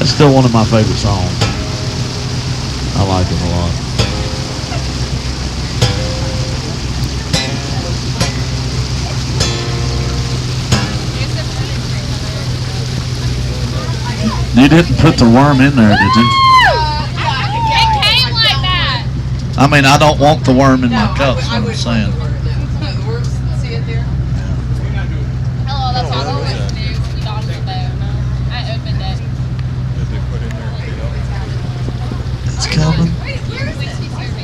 It's still one of my favorite songs. I like it a lot. You didn't put the worm in there, did you? It came like that. I mean, I don't want the worm in my cup, that's what I'm saying. See it there? Hello, that's all I was new. You got it there. I opened it. It's coming.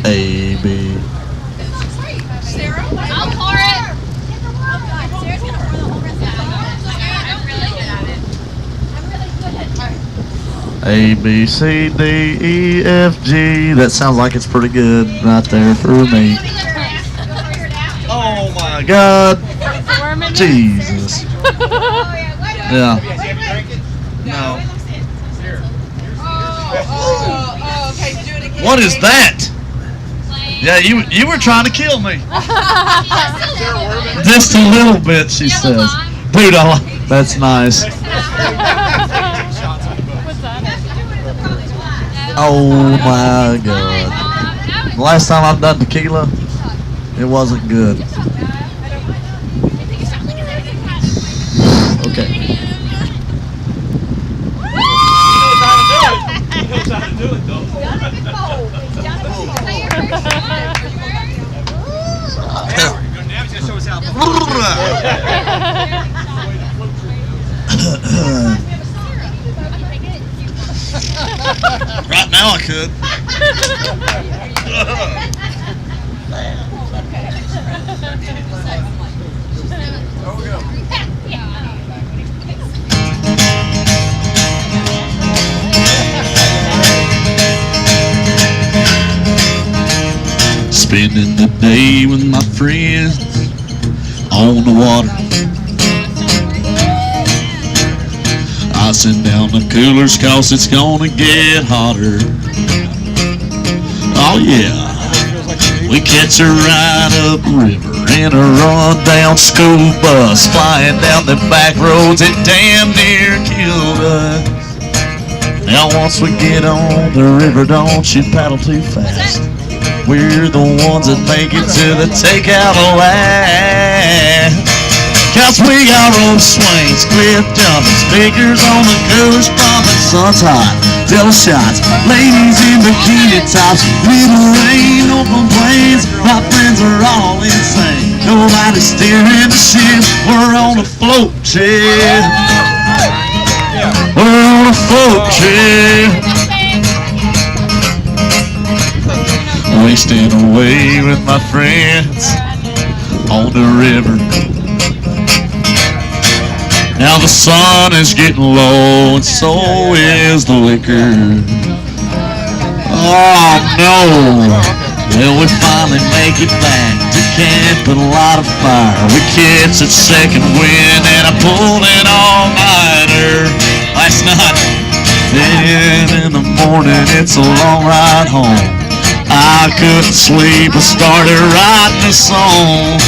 A, B. I'll pour it. Sarah's gonna pour the whole rest of it. I'm really good at it. A, B, C, D, E, F, G. That sounds like it's pretty good right there for me. Oh my God. Jesus. Yeah. No. What is that? Yeah, you were trying to kill me. Just a little bit, she says. Dude, that's nice. Oh my God. The last time I've done tequila, it wasn't good. Okay. He knows how to do it though. Now he's gonna show us how. Right now I could. Spending the day with my friends on the water. Icing down the coolers 'cause it's gonna get hotter. Oh yeah, we catch a ride up river in a run-down school bus, flying down the back roads. It damn near killed us. Now once we get on the river, don't you paddle too fast. We're the ones that make it to the takeout last. 'Cause we got rope swings, cliff jumping, speakers on the coolers pumping, sun's hot, devil shots, ladies in bikini tops, little rain, no complaints, my friends are all insane, nobody's steering the ship, we're on a float trip, we're on a float trip, wasting away with my friends on the river. Now the sun is getting low and so is the liquor. Oh no! Well, we finally make it back to camp and light a fire. We catch a second wind and I pulled an all-nighter last night. Then in the morning it's a long ride home. I couldn't sleep, I started writing a song.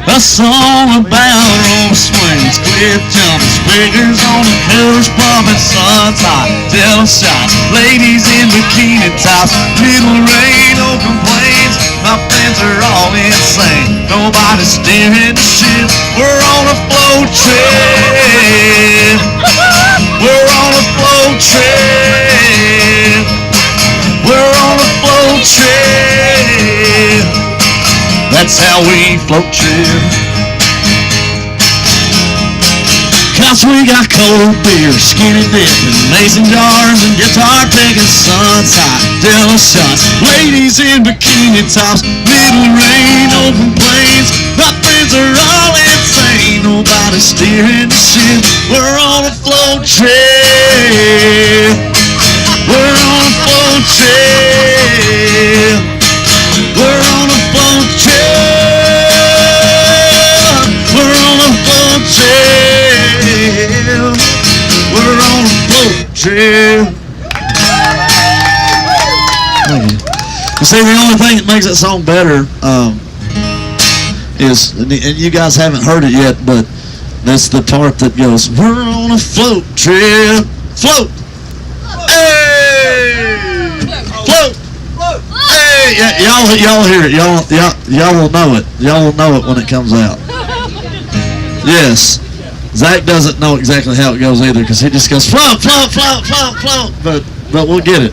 A song about rope swings, cliff jumping, speakers on the coolers pumping, sun's hot, devil shots, ladies in bikini tops, little rain, no complaints, my friends are all insane, nobody's steering the ship, we're on a float trip, we're on a float trip, we're on a float trip. That's how we float trip. 'Cause we got cold beer, skinny dipping, mason jars and guitar picking, sun's hot, devil shots, ladies in bikini tops, little rain, no complaints, my friends are all insane, nobody's steering the ship, we're on a float trip, we're on a float trip, we're on a float trip. We're on a float trip. We're on a float trip. Thank you. You see, the only thing that makes that song better is, and you guys haven't heard it yet, but that's the part that goes, we're on a float trip. Float. Float. Hey, y'all hear it. Y'all will know it. Y'all will know it when it comes out. Yes. Zach doesn't know exactly how it goes either because he just goes float, float, float, float, float. But we'll get it.